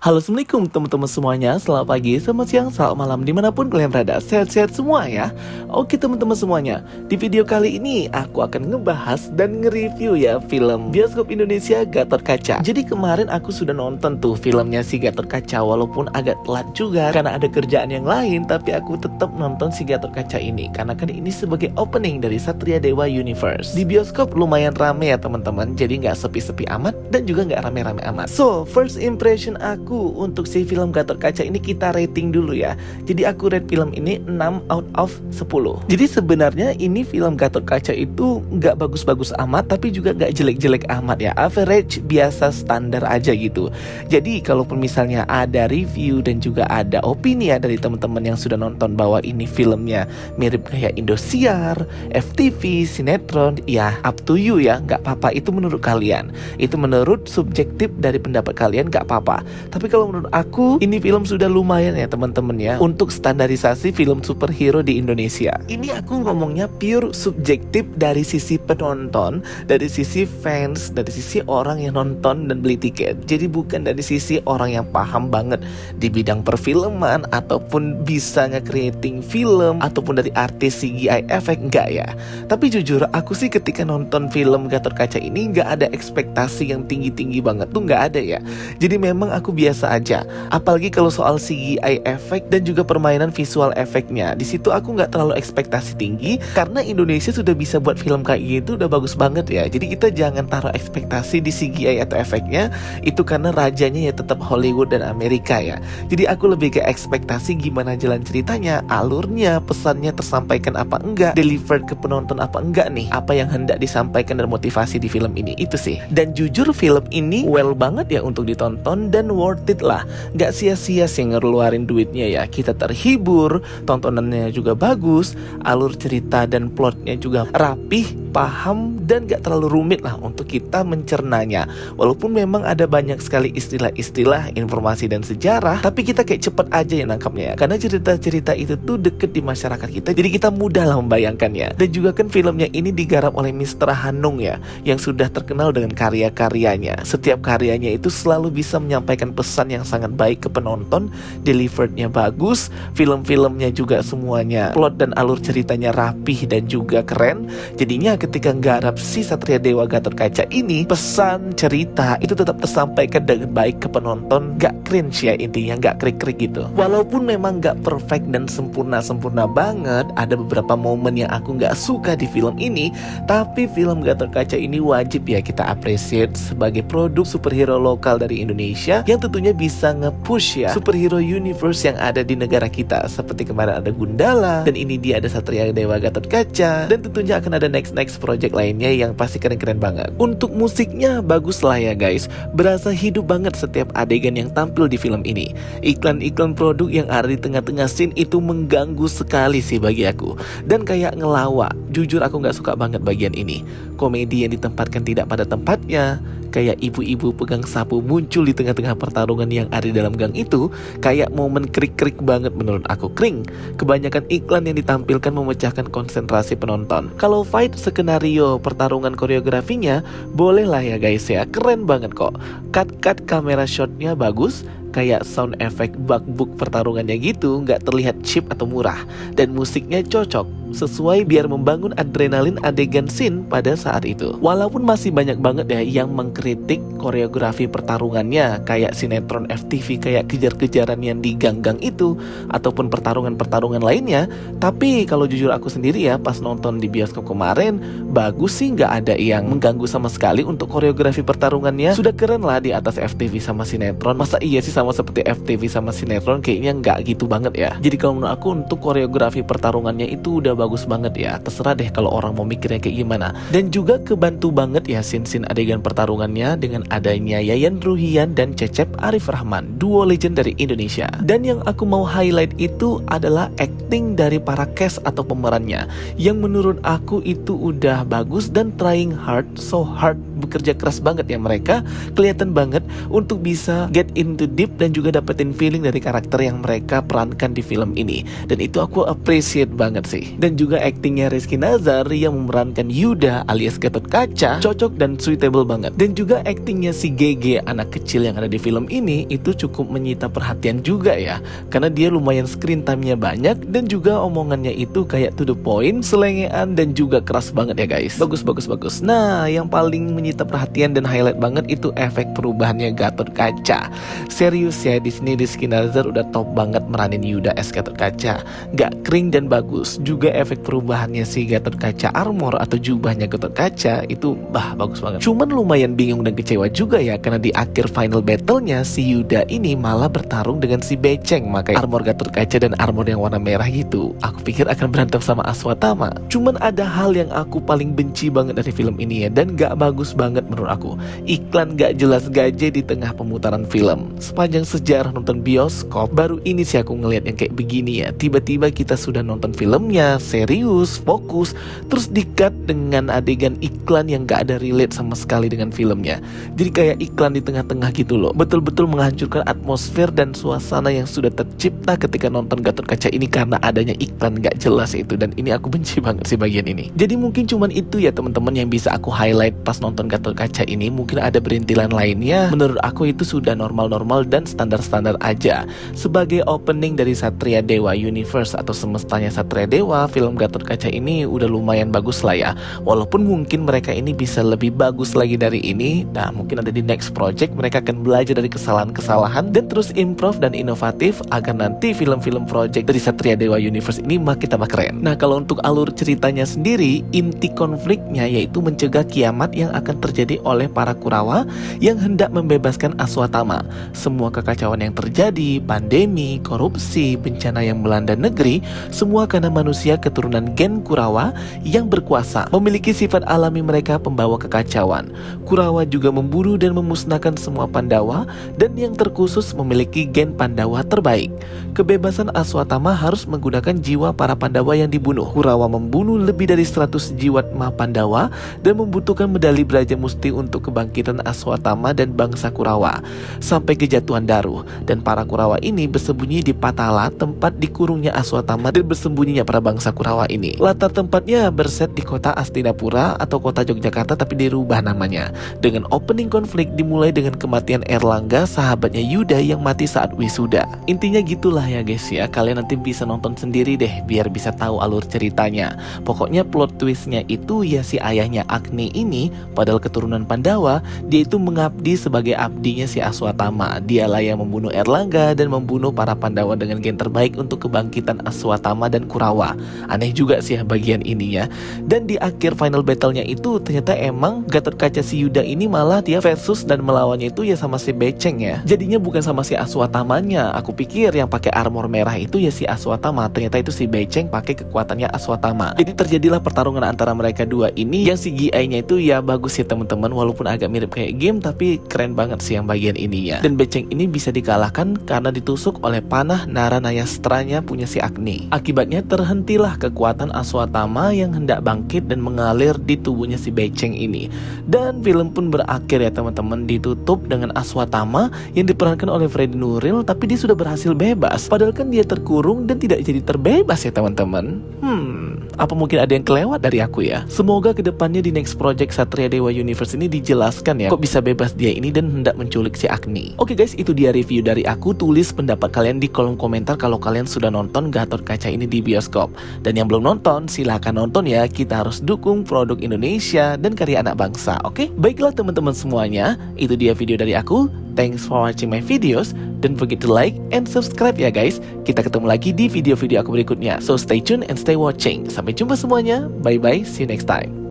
Halo, assalamualaikum teman-teman semuanya. Selamat pagi, selamat siang, selamat malam, dimanapun kalian berada. Sehat-sehat semua ya. Oke teman-teman semuanya, di video kali ini aku akan ngebahas dan nge-review ya film bioskop Indonesia Gatot-Kaca. Jadi kemarin aku sudah nonton tuh filmnya si Gatot-Kaca, walaupun agak telat juga karena ada kerjaan yang lain, tapi aku tetap nonton si Gatot-Kaca ini karena kan ini sebagai opening dari Satria Dewa Universe. Di bioskop lumayan rame ya teman-teman, jadi nggak sepi-sepi amat dan juga nggak rame-rame amat. So first impression aku untuk si film Gatot-Kaca ini kita rating dulu ya. Jadi aku rate film ini 6 out of 10. Jadi sebenarnya ini film Gatot-Kaca itu nggak bagus-bagus amat, tapi juga nggak jelek-jelek amat ya. Average, biasa, standar aja gitu. Jadi kalaupun misalnya ada review dan juga ada opini ya dari teman-teman yang sudah nonton bahwa ini filmnya mirip kayak Indosiar, FTV, sinetron, ya up to you ya, nggak apa-apa, itu menurut kalian. Itu menurut subjektif dari pendapat kalian, nggak apa-apa. Tapi kalau menurut aku, ini film sudah lumayan ya teman-teman ya untuk standarisasi film superhero di Indonesia. Ini aku ngomongnya pure subjektif dari sisi penonton, dari sisi fans, dari sisi orang yang nonton dan beli tiket. Jadi bukan dari sisi orang yang paham banget di bidang perfilman ataupun bisa nge-creating film ataupun dari artis CGI effect, enggak ya. Tapi jujur aku sih ketika nonton film Gatot-Kaca ini nggak ada ekspektasi yang tinggi-tinggi banget tuh, nggak ada ya. Jadi memang aku biasa aja. Apalagi kalau soal CGI effect dan juga permainan visual efeknya, di situ aku nggak terlalu ekspektasi tinggi karena Indonesia sudah bisa buat film kayak gitu, udah bagus banget ya. Jadi kita jangan taruh ekspektasi di CGI atau efeknya, itu karena rajanya ya tetap Hollywood dan Amerika ya. Jadi aku lebih ke ekspektasi gimana jalan ceritanya, alurnya, pesannya tersampaikan apa enggak, delivered ke penonton apa enggak nih, apa yang hendak disampaikan dan motivasi di film ini, itu sih. Dan jujur film ini well banget ya untuk ditonton dan worth it lah. Gak sia-sia sih ngeluarin duitnya ya. Kita terhibur, tontonannya juga bagus, alur cerita dan plotnya juga rapih, paham, dan gak terlalu rumit lah untuk kita mencernanya. Walaupun memang ada banyak sekali istilah-istilah, informasi dan sejarah, tapi kita kayak cepet aja ya nangkapnya ya. Karena cerita-cerita itu tuh deket di masyarakat kita, jadi kita mudah lah membayangkannya. Dan juga kan filmnya ini digarap oleh Mr. Hanung ya, yang sudah terkenal dengan karya-karyanya. Setiap karyanya itu selalu bisa menyampaikan pesan yang sangat baik ke penonton, deliverednya bagus, film-filmnya juga semuanya plot dan alur ceritanya rapih dan juga keren. Jadinya ketika nggarap si Satria Dewa Gatot-Kaca ini, pesan cerita itu tetap tersampaikan dengan baik ke penonton, gak cringe ya intinya, gak krik-krik gitu. Walaupun memang gak perfect dan sempurna banget, ada beberapa momen yang aku gak suka di film ini, tapi film Gatot-Kaca ini wajib ya kita appreciate sebagai produk superhero lokal dari Indonesia yang tentunya bisa nge-push ya superhero universe yang ada di negara kita. Seperti kemarin ada Gundala, dan ini dia ada Satria Dewa Gatot-Kaca, dan tentunya akan ada next project lainnya yang pasti keren-keren banget. Untuk musiknya bagus lah ya guys, berasa hidup banget setiap adegan yang tampil di film ini. Iklan-iklan produk yang ada di tengah-tengah scene itu mengganggu sekali sih bagi aku, dan kayak ngelawak. Jujur aku gak suka banget bagian ini. Komedi yang ditempatkan tidak pada tempatnya, kayak ibu-ibu pegang sapu muncul di tengah-tengah pertarungan yang ada di dalam gang itu, kayak momen krik-krik banget menurut aku. Kring. Kebanyakan iklan yang ditampilkan memecahkan konsentrasi penonton. Kalau fight, skenario, pertarungan, koreografinya boleh lah ya guys ya, keren banget kok. Cut kamera shotnya bagus, kayak sound effect bug pertarungannya gitu, nggak terlihat cheap atau murah. Dan musiknya cocok, sesuai biar membangun adrenalin adegan scene pada saat itu. Walaupun masih banyak banget ya yang mengkritik koreografi pertarungannya, kayak sinetron FTV, kayak kejar-kejaran yang di gang-gang itu, ataupun pertarungan-pertarungan lainnya. Tapi kalau jujur aku sendiri ya, pas nonton di bioskop kemarin, bagus sih, nggak ada yang mengganggu sama sekali. Untuk koreografi pertarungannya sudah keren lah di atas FTV sama sinetron. Masa iya sih sama seperti FTV sama sinetron? Kayaknya nggak gitu banget ya. Jadi kalau menurut aku untuk koreografi pertarungannya itu udah bagus banget ya. Terserah deh kalau orang mau mikirnya kayak gimana. Dan juga kebantu banget ya scene-scene adegan pertarungannya dengan adanya Yayan Ruhian dan Cecep Arif Rahman, duo legend dari Indonesia. Dan yang aku mau highlight itu adalah acting dari para cast atau pemerannya, yang menurut aku itu udah bagus dan trying hard, so hard bekerja keras banget ya mereka, kelihatan banget untuk bisa get into deep dan juga dapetin feeling dari karakter yang mereka perankan di film ini. Dan itu aku appreciate banget sih. Dan juga aktingnya Rizky Nazar yang memerankan Yuda alias Gatot Kaca cocok dan suitable banget. Dan juga aktingnya si GG, anak kecil yang ada di film ini, itu cukup menyita perhatian juga ya, karena dia lumayan screen time-nya banyak dan juga omongannya itu kayak to the point, selengean dan juga keras banget ya guys. Bagus. Nah, yang paling menyita perhatian dan highlight banget itu efek perubahannya Gatot Kaca. Serius ya, di sini Rizky Nazar udah top banget meranin Yuda as Gatot Kaca. Gak kering dan bagus. Juga efek perubahannya si Gatot Kaca armor atau jubahnya Gatot Kaca itu bagus banget. Cuman lumayan bingung dan kecewa juga ya, karena di akhir final battle-nya si Yuda ini malah bertarung dengan si Beceng pakai armor Gatot Kaca dan armor yang warna merah gitu. Aku pikir akan berantem sama Aswatama. Cuman ada hal yang aku paling benci banget dari film ini ya, dan gak bagus banget menurut aku. Iklan gak jelas gaje di tengah pemutaran film. Sepanjang sejarah nonton bioskop, baru ini sih aku ngeliat yang kayak begini ya. Tiba-tiba kita sudah nonton filmnya, serius, fokus, terus di-cut dengan adegan iklan yang gak ada relate sama sekali dengan filmnya. Jadi kayak iklan di tengah-tengah gitu loh. Betul-betul menghancurkan atmosfer dan suasana yang sudah tercipta ketika nonton Gatot Kaca ini karena adanya iklan gak jelas itu. Dan ini aku benci banget sih bagian ini. Jadi mungkin cuman itu ya teman-teman yang bisa aku highlight pas nonton Gatot Kaca ini. Mungkin ada perintilan lainnya, menurut aku itu sudah normal-normal dan standar-standar aja. Sebagai opening dari Satria Dewa Universe atau semestanya Satria Dewa, film Gatot Kaca ini udah lumayan bagus lah ya. Walaupun mungkin mereka ini bisa lebih bagus lagi dari ini. Nah, mungkin ada di next project mereka akan belajar dari kesalahan-kesalahan dan terus improve dan inovatif agar nanti film-film project dari Satria Dewa Universe ini makin tambah keren. Nah, kalau untuk alur ceritanya sendiri, inti konfliknya yaitu mencegah kiamat yang akan terjadi oleh para Kurawa yang hendak membebaskan Aswatama. Semua kekacauan yang terjadi, pandemi, korupsi, bencana yang melanda negeri, semua karena manusia keturunan gen Kurawa yang berkuasa, memiliki sifat alami mereka pembawa kekacauan. Kurawa juga memburu dan memusnahkan semua Pandawa, dan yang terkhusus memiliki gen Pandawa terbaik. Kebebasan Aswatama harus menggunakan jiwa para Pandawa yang dibunuh. Kurawa membunuh lebih dari 100 jiwa Pandawa dan membutuhkan medali Braja Musti untuk kebangkitan Aswatama dan bangsa Kurawa sampai kejatuhan Daru. Dan para Kurawa ini bersembunyi di Patala, tempat dikurungnya Aswatama dan bersembunyinya para bangsa Kurawa ini. Latar tempatnya berset di kota Astinapura atau kota Yogyakarta, tapi dirubah namanya. Dengan opening konflik dimulai dengan kematian Erlangga, sahabatnya Yuda yang mati saat wisuda. Intinya gitulah ya guys ya. Kalian nanti bisa nonton sendiri deh biar bisa tahu alur ceritanya. Pokoknya plot twistnya itu ya si ayahnya Agni ini padahal keturunan Pandawa, dia itu mengabdi sebagai abdinya si Aswatama. Dialah yang membunuh Erlangga dan membunuh para Pandawa dengan gen terbaik untuk kebangkitan Aswatama dan Kurawa. Aneh juga sih ya bagian ini ya. Dan di akhir final battle-nya itu ternyata emang Gatot Kaca si Yuda ini malah dia versus dan melawannya itu ya sama si Beceng ya. Jadinya bukan sama si Aswatamanya. Aku pikir yang pakai armor merah itu ya si Aswatama, ternyata itu si Beceng pakai kekuatannya Aswatama. Jadi terjadilah pertarungan antara mereka dua ini yang CGI-nya itu ya bagus ya teman-teman, walaupun agak mirip kayak game tapi keren banget sih yang bagian ininya. Dan Beceng ini bisa dikalahkan karena ditusuk oleh panah Naranayastranya punya si Agni. Akibatnya terhentilah kekuatan Aswatama yang hendak bangkit dan mengalir di tubuhnya si Beceng ini. Dan film pun berakhir ya teman-teman, ditutup dengan Aswatama yang diperankan oleh Freddy Nuril, tapi dia sudah berhasil bebas. Padahal kan dia terkurung dan tidak jadi terbebas ya teman-teman. Apa mungkin ada yang kelewat dari aku ya? Semoga kedepannya di next project Satria Dewa Universe ini dijelaskan ya kok bisa bebas dia ini dan hendak menculik si Agni. Oke guys, itu dia review dari aku. Tulis pendapat kalian di kolom komentar kalau kalian sudah nonton Gatot Kaca ini di bioskop. Dan yang belum nonton, silahkan nonton ya. Kita harus dukung produk Indonesia dan karya anak bangsa. Oke? Baiklah teman-teman semuanya, itu dia video dari aku. Thanks for watching my videos. Don't forget to like and subscribe ya guys. Kita ketemu lagi di video-video aku berikutnya. So stay tuned and stay watching. Sampai jumpa semuanya. Bye bye. See you next time.